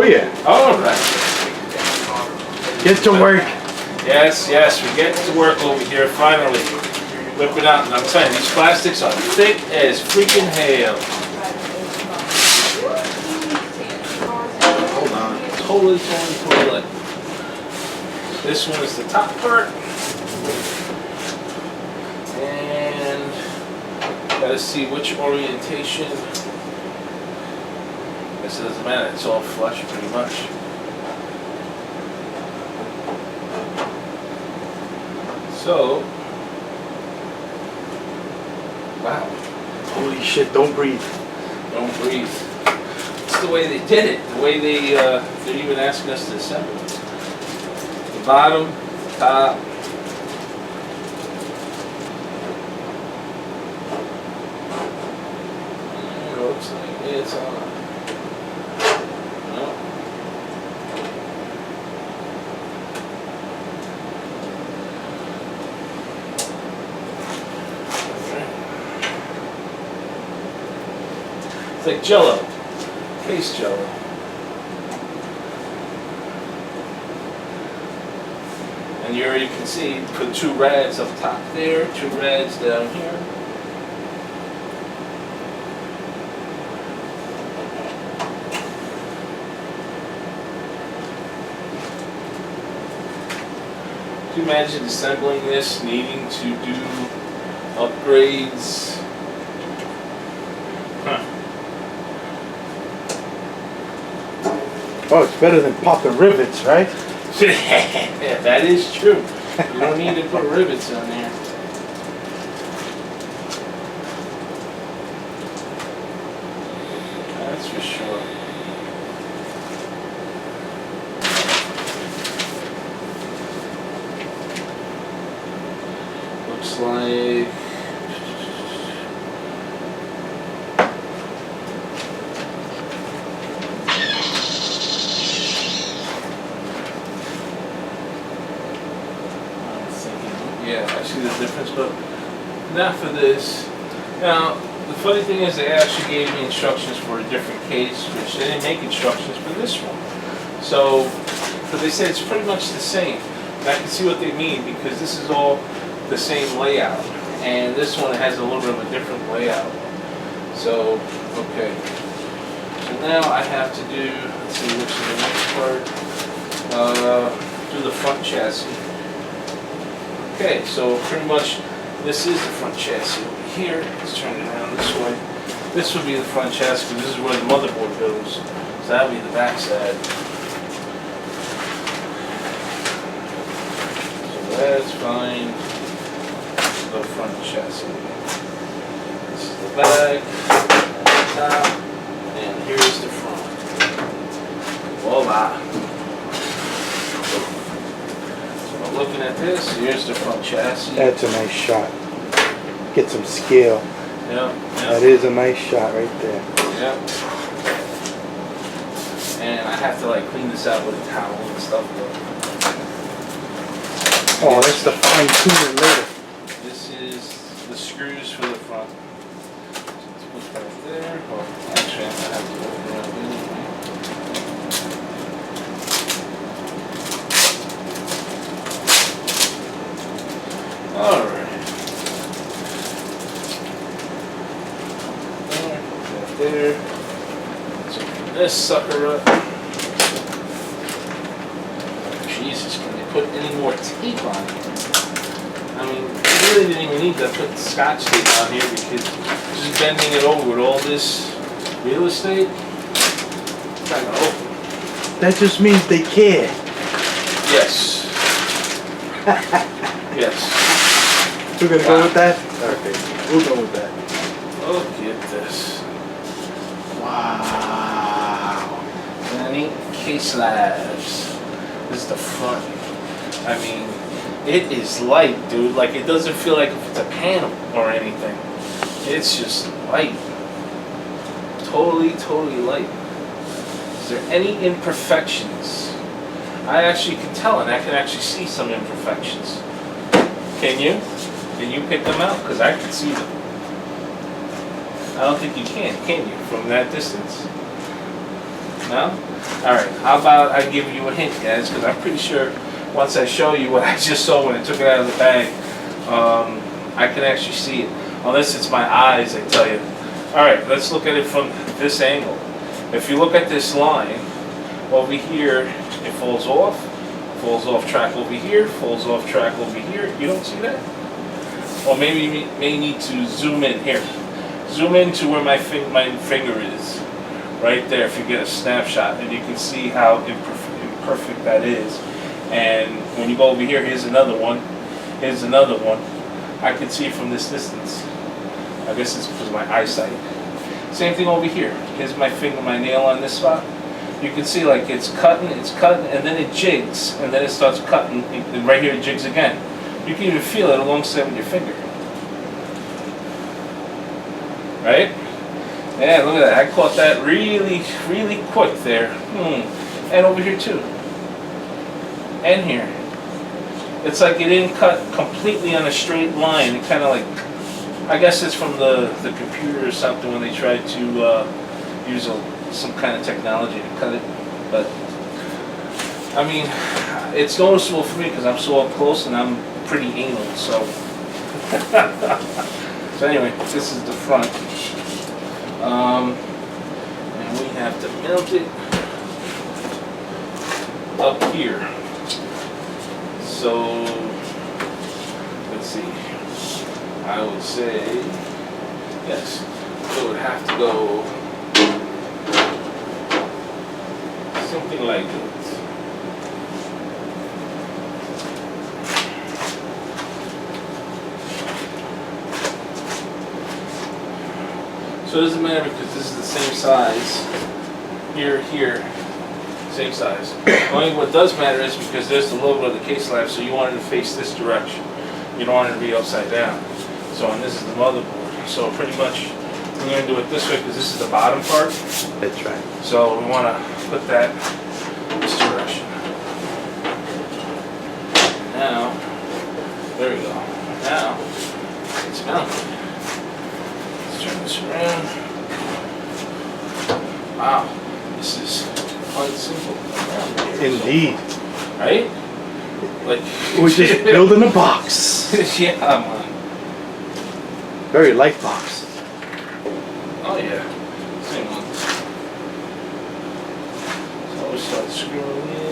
yeah. All right. Get to work. Yes, we're getting to work over here finally. Whip it out, and I'm telling you, these plastics are thick as freaking hail. Hold on. Totally. This one is the top part. And gotta see which orientation. This doesn't matter, it's all flush pretty much. So, wow. Holy shit, don't breathe. Don't breathe. It's the way they did it. The way they're even asking us to assemble it. The bottom, top. It looks like it's on. No. It's like Jello, case Jello. And you already can see, put 2 rads up top there, 2 rads down here. Can you imagine assembling this, needing to do upgrades? Oh, it's better than popping rivets, right? Yeah, that is true. You don't need to put rivets on there. That's for sure. Looks like yeah, I see the difference, but not for this. Now, the funny thing is they actually gave me instructions for a different case, which they didn't make instructions for this one. So, but they said it's pretty much the same. And I can see what they mean because this is all the same layout. And this one has a little bit of a different layout. So, okay. So now I have to do, let's see, which is the next part. Do the front chassis. Okay, so pretty much this is the front chassis over here. Let's turn it around this way. This would be the front chassis because this is where the motherboard goes. So that would be the back side. So that's fine. The front chassis. This is the back, top, and here's the front. Voila. Looking at this, here's the front chassis. That's a nice shot. Get some scale. Yeah. That is a nice shot right there. Yep. And I have to like clean this out with a towel and stuff. Oh, that's the fine tuning later. This is the screws for the front. So let's put that there. Well, actually, I'm gonna have to open it up anyway. Alright. There. Let's open this sucker up. Jesus, can they put any more tape on it? I mean, they really didn't even need to put Scotch tape on here because just bending it over with all this real estate, it's not gonna open. That just means they care. Yes. Yes. We're gonna go with that? Okay, we'll go with that. Look at this. Wow. And neat case slabs. This is the front. I mean, it is light, dude. Like, it doesn't feel like it's a panel or anything. It's just light. Totally light. Is there any imperfections? I actually can tell, and I can actually see some imperfections. Can you? Can you pick them out? Because I can see them. I don't think you can you, from that distance? No? Alright, how about I give you a hint, guys, because I'm pretty sure once I show you what I just saw when I took it out of the bag, I can actually see it. Unless it's my eyes, I tell you. Alright, let's look at it from this angle. If you look at this line, over here, it falls off track over here, falls off track over here. You don't see that? Or maybe you may need to zoom in here. Zoom in to where my finger is. Right there, if you get a snapshot, and you can see how imperfect that is. And when you go over here, here's another one. Here's another one. I can see from this distance. I guess it's because of my eyesight. Same thing over here. Here's my finger, my nail on this spot. You can see like it's cutting, and then it jigs, and then it starts cutting, and right here it jigs again. You can even feel it alongside with your finger. Right? Yeah, look at that. I caught that really, really quick there. And over here too. And here. It's like it didn't cut completely on a straight line. It kind of like, I guess it's from the computer or something when they tried to use some kind of technology to cut it. But, I mean, it's noticeable for me because I'm so up close and I'm pretty anal, so. So anyway, this is the front. And we have to mount it up here. So, let's see. I would say, yes, it would have to go something like this. So it doesn't matter because this is the same size. Here, same size. Only what does matter is because there's the logo of the case lab, so you want it to face this direction. You don't want it to be upside down. So, and this is the motherboard. So pretty much we're going to do it this way because this is the bottom part. That's right. So we want to put that this direction. Now, there we go. Now, it's mounted. Let's turn this around. Wow, this is quite simple. Indeed. Right? Like We're just building a box. Yeah, man. Very light box. Oh yeah, same one. So we start screwing in.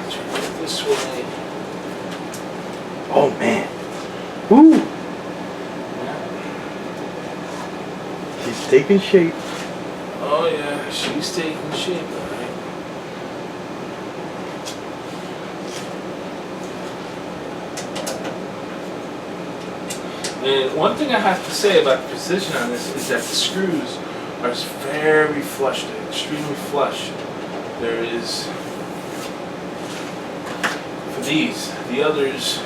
Turn it this way. Oh man. Woo! She's taking shape. Oh yeah, she's taking shape, alright. And one thing I have to say about the precision on this is that the screws are very flush, they're extremely flush. There is, for these, the others,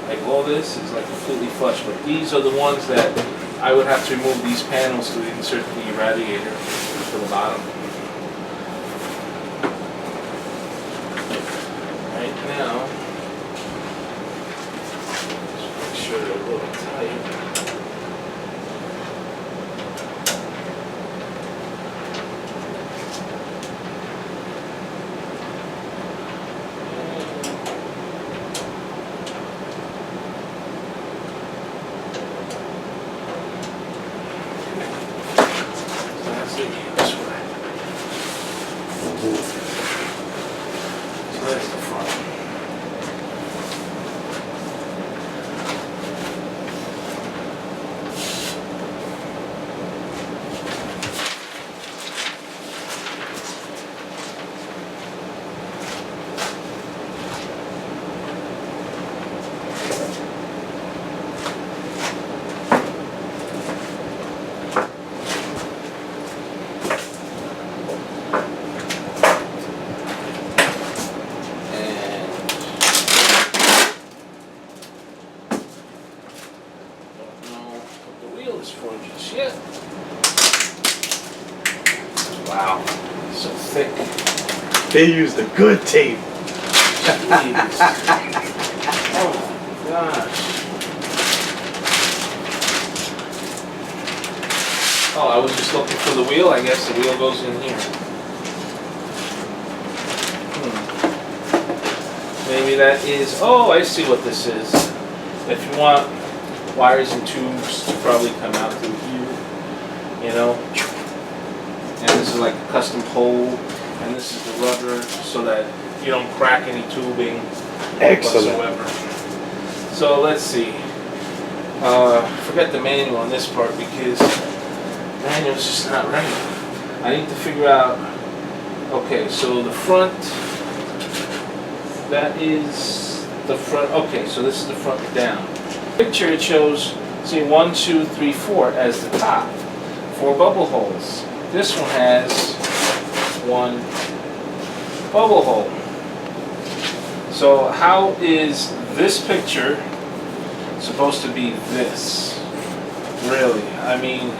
like all this is like completely flush, but these are the ones that I would have to remove these panels to insert the radiator to the bottom. Right now, just make sure they're a little tight. This way. They used the good tape. Jeez. Oh my gosh. Oh, I was just looking for the wheel. I guess the wheel goes in here. Maybe that is, oh, I see what this is. If you want wires and tubes to probably come out through here, you know. And this is like a custom hole, and this is the rubber so that you don't crack any tubing whatsoever. So let's see. Forget the manual on this part because the manual's just not right. I need to figure out, okay, so the front, that is the front, okay, so this is the front down. Picture, it shows, see, 1, 2, 3, 4 as the top. 4 bubble holes. This one has 1 bubble hole. So how is this picture supposed to be this? Really? I mean,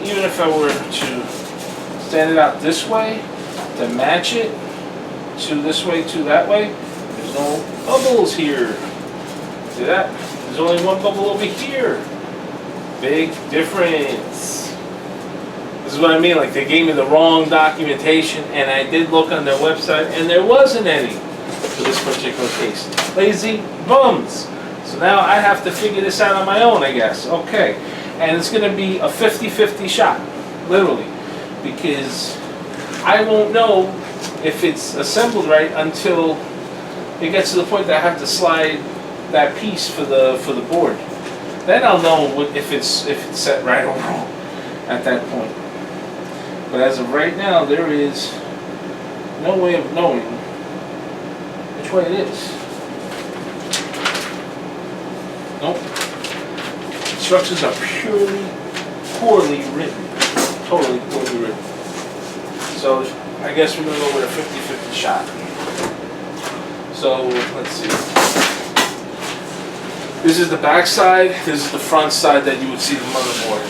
even if I were to stand it out this way to match it to this way to that way, there's no bubbles here. See that? There's only 1 bubble over here. Big difference. This is what I mean, like they gave me the wrong documentation and I did look on their website and there wasn't any for this particular case. Lazy bums. So now I have to figure this out on my own, I guess. Okay. And it's going to be a 50-50 shot, literally, because I won't know if it's assembled right until it gets to the point that I have to slide that piece for the board. Then I'll know if it's set right or wrong at that point. But as of right now, there is no way of knowing which way it is. Nope. Instructions are poorly written. Totally poorly written. So I guess we're going to go with a 50-50 shot. So let's see. This is the back side. This is the front side that you would see the motherboard.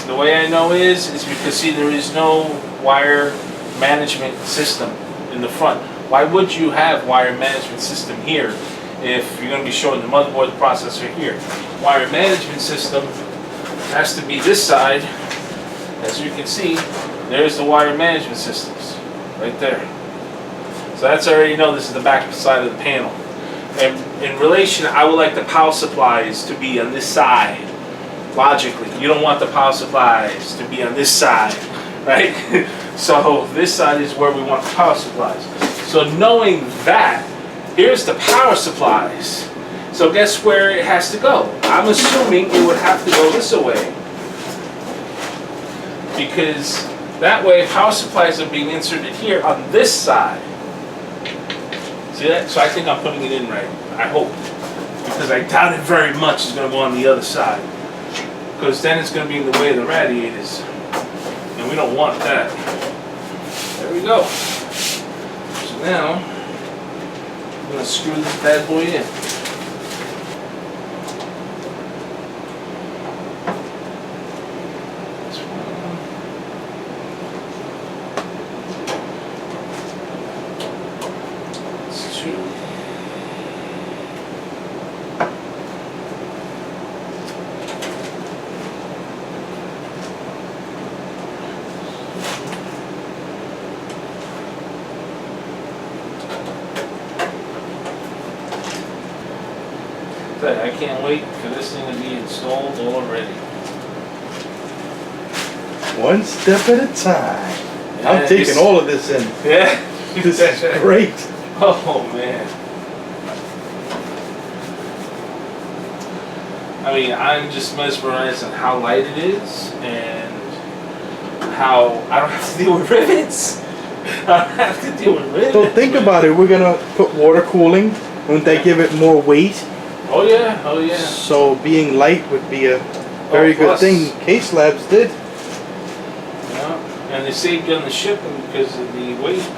The way I know is because, see, there is no wire management system in the front. Why would you have wire management system here if you're going to be showing the motherboard, the processor here? Wire management system has to be this side. As you can see, there's the wire management systems right there. So that's already know this is the back side of the panel. And in relation, I would like the power supplies to be on this side. Logically, you don't want the power supplies to be on this side, right? So this side is where we want the power supplies. So knowing that, here's the power supplies. So guess where it has to go? I'm assuming it would have to go this way. Because that way power supplies are being inserted here on this side. See that? So I think I'm putting it in right. I hope. Because I doubt it very much is going to go on the other side. Because then it's going to be in the way of the radiators. And we don't want that. There we go. So now, I'm going to screw this bad boy in. I can't wait for this thing to be installed already. One step at a time. Yeah, I'm taking all of this in. Yeah. This is great. Oh man. I mean, I'm just mesmerized on how light it is and how I don't have to deal with rivets. I don't have to deal with rivets. So think about it. We're gonna put water cooling. Wouldn't that give it more weight? Oh yeah, oh yeah. So being light would be a very good thing. Case Labs did. Yeah, and they saved on the shipping because of the weight.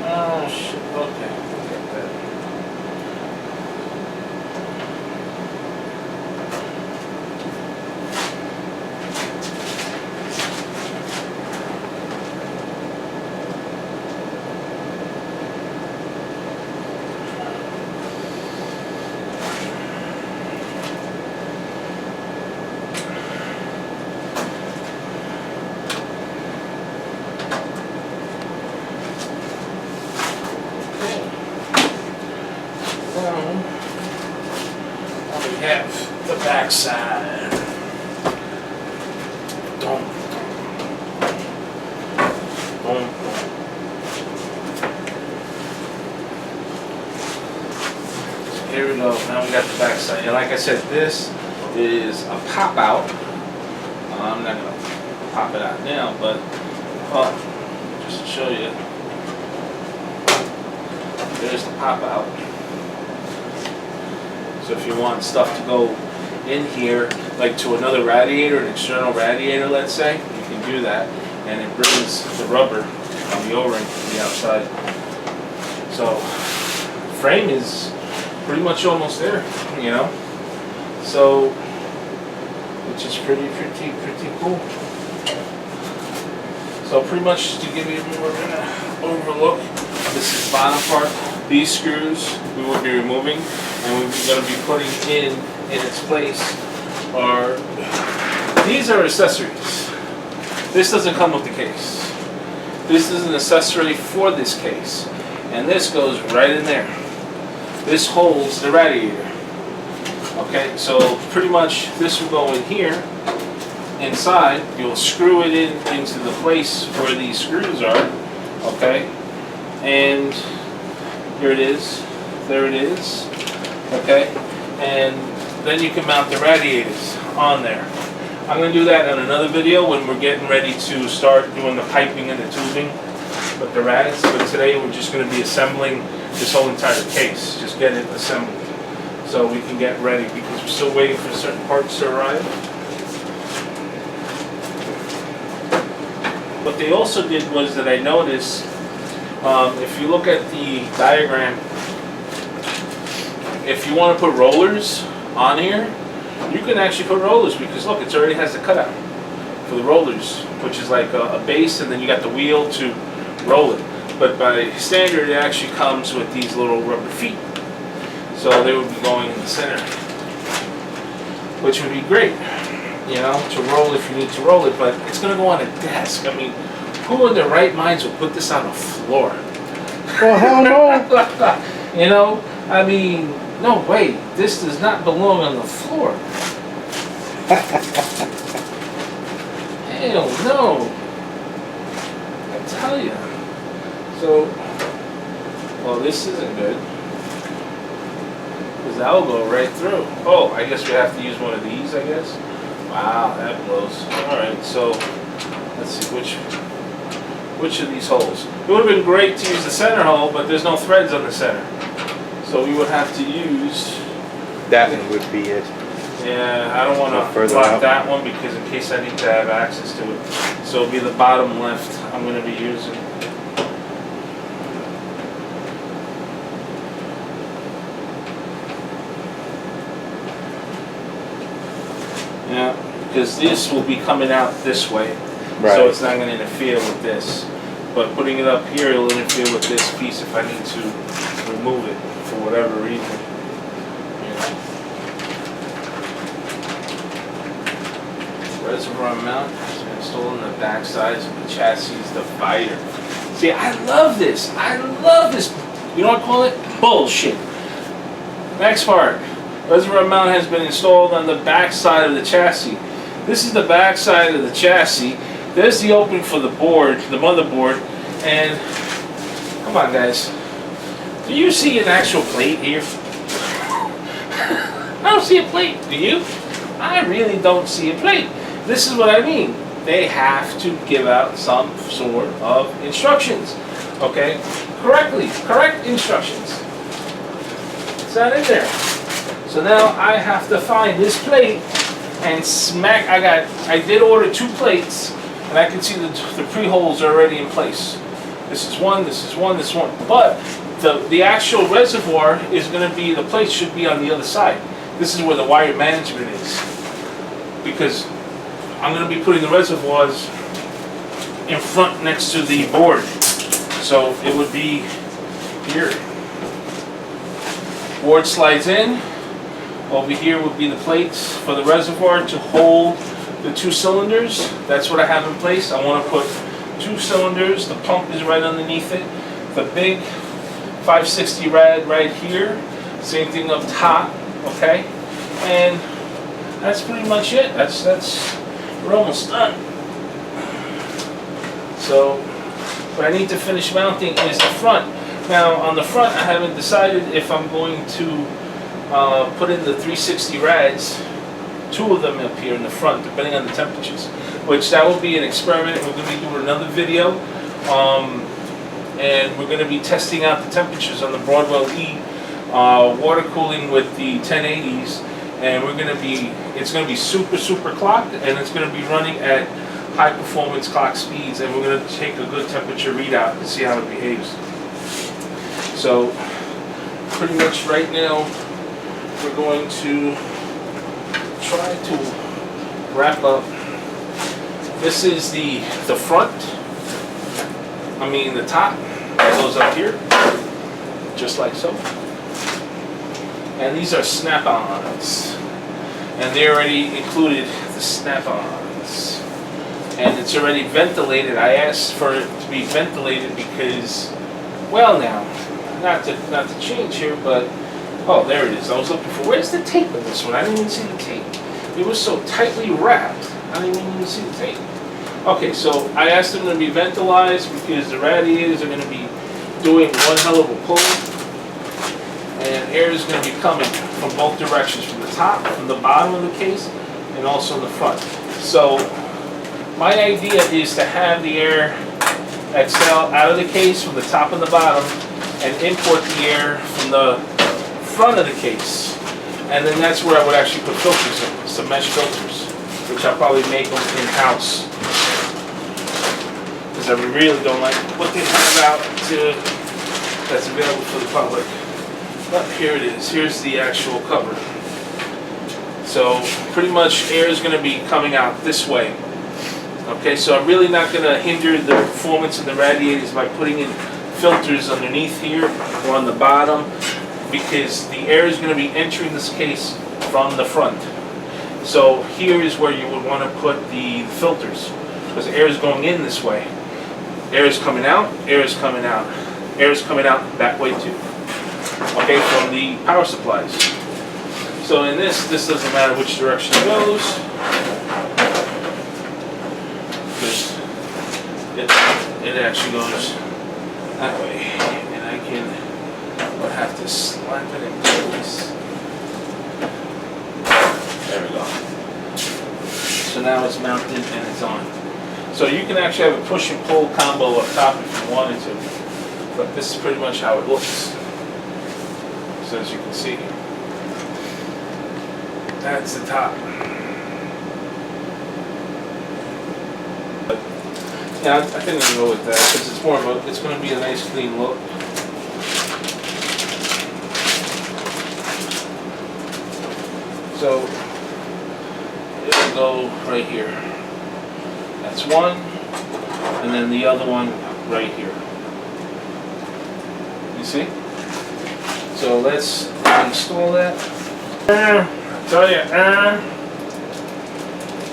Oh shit, okay. Forget that. have the back side. Boom. Boom. Here we go. Now we got the back side. And like I said, this is a pop out. I'm not gonna pop it out now, but just to show you, there's the pop out. So if you want stuff to go in here, like to another radiator, an external radiator, let's say, you can do that, and it brings the rubber on the O-ring to the outside. So frame is pretty much almost there, you know. So, which is pretty cool. So pretty much to give you more of an overlook, this is the bottom part. These screws we will be removing, and we're going to be putting in its place are, these are accessories. This doesn't come with the case. This is an accessory for this case, and this goes right in there. This holds the radiator. Okay, so pretty much this will go in here. Inside, you'll screw it into the place where these screws are. Okay, and here it is. There it is. Okay, and then you can mount the radiators on there. I'm going to do that in another video when we're getting ready to start doing the piping and the tubing with the rads. But today we're just going to be assembling this whole entire case. Just get it assembled so we can get ready, because we're still waiting for certain parts to arrive. What they also did was that I noticed, if you look at the diagram, if you want to put rollers on here, you can actually put rollers, because look, it already has the cutout for the rollers, which is like a base, and then you got the wheel to roll it. But by standard, it actually comes with these little rubber feet. So they would be going in the center, which would be great, you know, to roll if you need to roll it, but it's going to go on a desk. I mean, who in their right minds will put this on a floor? Well, hell no. You know, I mean, no way. This does not belong on the floor. Hell no. I tell you. So, well, this isn't good, because that will go right through. Oh, I guess we have to use one of these, I guess. Wow, that blows. Alright, so let's see which of these holes. It would have been great to use the center hole, but there's no threads on the center. So we would have to use... That one would be it. Yeah, I don't want to block that one, because in case I need to have access to it. So it'll be the bottom left I'm going to be using. Yeah, because this will be coming out this way, right. So it's not going to interfere with this. But putting it up here, it'll interfere with this piece if I need to remove it for whatever reason. You know. Reservoir mount is installed in the back sides of the chassis divider. See, I love this. I love this. You know what I call it? Bullshit. Next part. Reservoir mount has been installed on the back side of the chassis. This is the back side of the chassis. There's the opening for the board, the motherboard, and come on guys, do you see an actual plate here? I don't see a plate, do you? I really don't see a plate. This is what I mean. They have to give out some sort of instructions, okay? Correct instructions. It's not in there. So now I have to find this plate and smack. I did order 2 plates, and I can see the pre-holes are already in place. This is one, this is one, this one. But the actual reservoir is going to be, the plate should be on the other side. This is where the wire management is, because I'm going to be putting the reservoirs in front next to the board. So it would be here. Board slides in. Over here would be the plates for the reservoir to hold the 2 cylinders. That's what I have in place. I want to put 2 cylinders. The pump is right underneath it. The big 560 rad right here. Same thing up top, okay? And that's pretty much it. We're almost done. So what I need to finish mounting is the front. Now on the front, I haven't decided if I'm going to put in the 360 rads, 2 of them up here in the front, depending on the temperatures. Which that will be an experiment. We're going to be doing another video, and we're going to be testing out the temperatures on the Broadwell E water cooling with the 1080s, and it's going to be super clocked, and it's going to be running at high performance clock speeds, and we're going to take a good temperature readout and see how it behaves. So pretty much right now we're going to try to wrap up. This is the front, the top that goes up here, just like so. And these are snap-ons, and they already included the snap-ons, and it's already ventilated. I asked for it to be ventilated because, well, now, not to change here, but oh, there it is. I was looking for, where's the tape on this one? I didn't even see the tape. It was so tightly wrapped, I didn't even see the tape. Okay, so I asked them to be ventilized because the radiators are going to be doing one hell of a pull, and air is going to be coming from both directions, from the top, from the bottom of the case, and also in the front. So my idea is to have the air exhale out of the case from the top and the bottom, and import the air from the front of the case. And then that's where I would actually put filters in, some mesh filters, which I'll probably make them in-house. Because I really don't like what they have out that's available for the public. But here it is. Here's the actual cover. So pretty much air is going to be coming out this way. Okay, so I'm really not going to hinder the performance of the radiators by putting in filters underneath here or on the bottom, because the air is going to be entering this case from the front. So here is where you would want to put the filters, because air is going in this way. Air is coming out, air is coming out, air is coming out that way too. Okay, from the power supplies. So in this doesn't matter which direction it goes, because it actually goes that way, and I would have to slap it in place. There we go. So now it's mounted and it's on. So you can actually have a push and pull combo up top if you wanted to, but this is pretty much how it looks. So as you can see, that's the top. But yeah, I think I'm gonna go with that because it's more of it's going to be a nice clean look. So it'll go right here. That's one, and then the other one right here. You see? So let's install that. I tell you,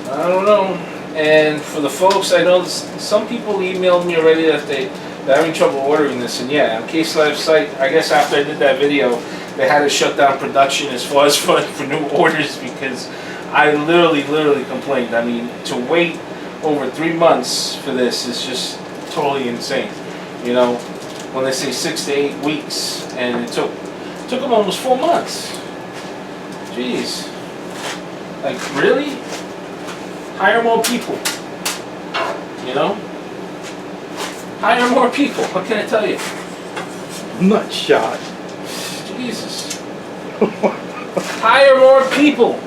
I don't know. And for the folks, I know some people emailed me already that they're having trouble ordering this, and yeah, on CaseLab's site, I guess after I did that video, they had to shut down production as far as for new orders, because I literally complained. I mean, to wait over 3 months for this is just totally insane. You know, when they say 6 to 8 weeks, and it took them almost 4 months. Jeez. Like, really? Hire more people. You know? Hire more people. What can I tell you? Nut shot. Jesus. Hire more people.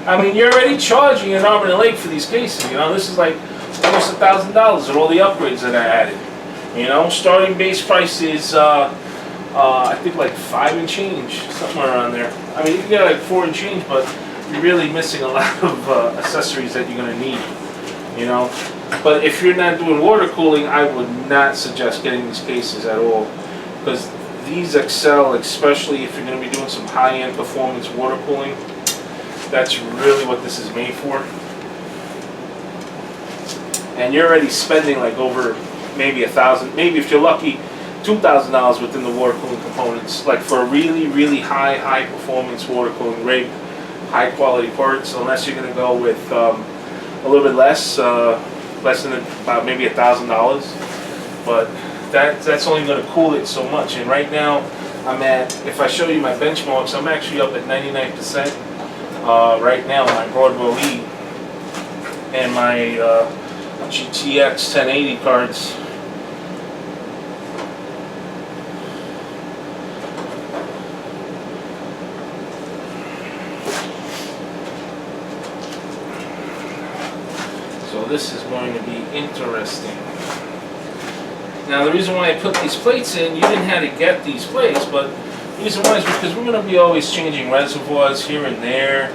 I mean, you're already charging an arm and a leg for these cases. You know, this is like almost $1,000 with all the upgrades that I added. You know, starting base price is I think like 5 and change, somewhere around there. I mean, you can get like 4 and change, but you're really missing a lot of accessories that you're going to need. You know, but if you're not doing water cooling, I would not suggest getting these cases at all, because these excel, especially if you're going to be doing some high-end performance water cooling. That's really what this is made for. And you're already spending like over maybe $1,000, maybe if you're lucky, $2,000 within the water cooling components, like for a really high performance water cooling rig, high quality parts, unless you're gonna go with a little bit less than about maybe $1,000. But that's only gonna cool it so much. And right now, I'm at, if I show you my benchmarks, I'm actually up at 99% right now on my Broadwell E and my GTX 1080 cards. So this is going to be interesting. Now the reason why I put these plates in, you didn't have to get these plates, but the reason why is because we're going to be always changing reservoirs here and there,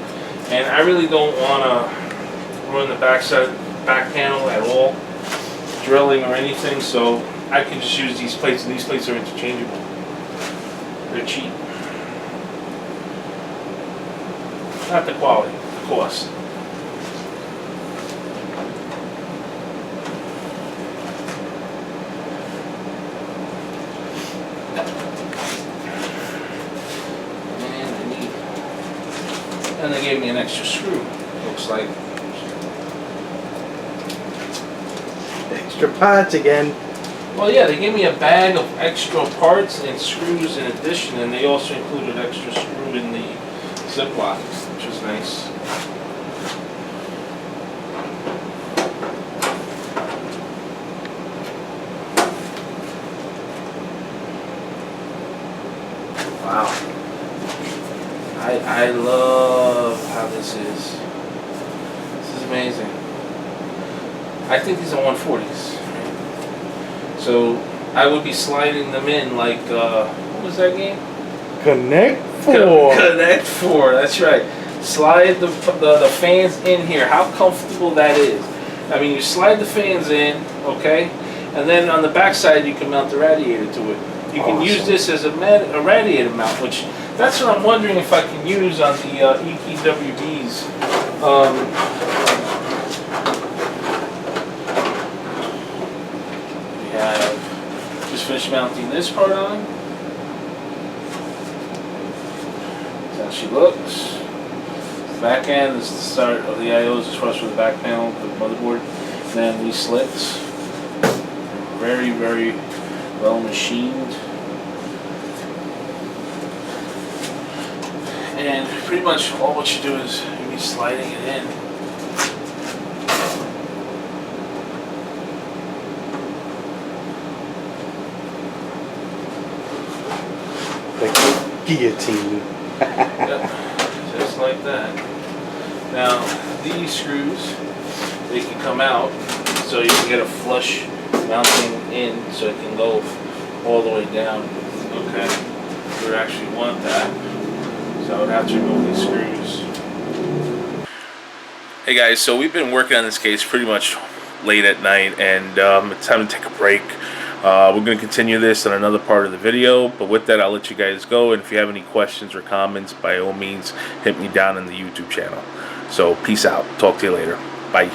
and I really don't want to run the back panel at all, drilling or anything, so I can just use these plates, and these plates are interchangeable. They're cheap. Not the quality, the cost. And they gave me an extra screw, looks like. Extra parts again. Well, yeah, they gave me a bag of extra parts and screws in addition, and they also included extra screw in the Ziploc, which is nice. Wow. I love how this is. This is amazing. I think these are 140s. So I would be sliding them in like, what was that game? Connect 4. Connect 4, that's right. Slide the fans in here. How comfortable that is. I mean, you slide the fans in, okay? And then on the back side, you can mount the radiator to it. You can use this as a radiator mount, which that's what I'm wondering if I can use on the EPWBs. We have just finished mounting this part on. That's how she looks. Back end is the start of the IOs as far as for the back panel, the motherboard. And then these slits, very, very well machined. And pretty much all what you do is you be sliding it in. Like a guillotine. Yep, just like that. Now, these screws, they can come out so you can get a flush mounting in so it can go all the way down. Okay, you would actually want that. So I would have to remove these screws. Hey guys, so we've been working on this case pretty much late at night, and it's time to take a break. We're going to continue this on another part of the video, but with that I'll let you guys go, and if you have any questions or comments, by all means hit me down in the YouTube channel. So peace out, talk to you later, bye.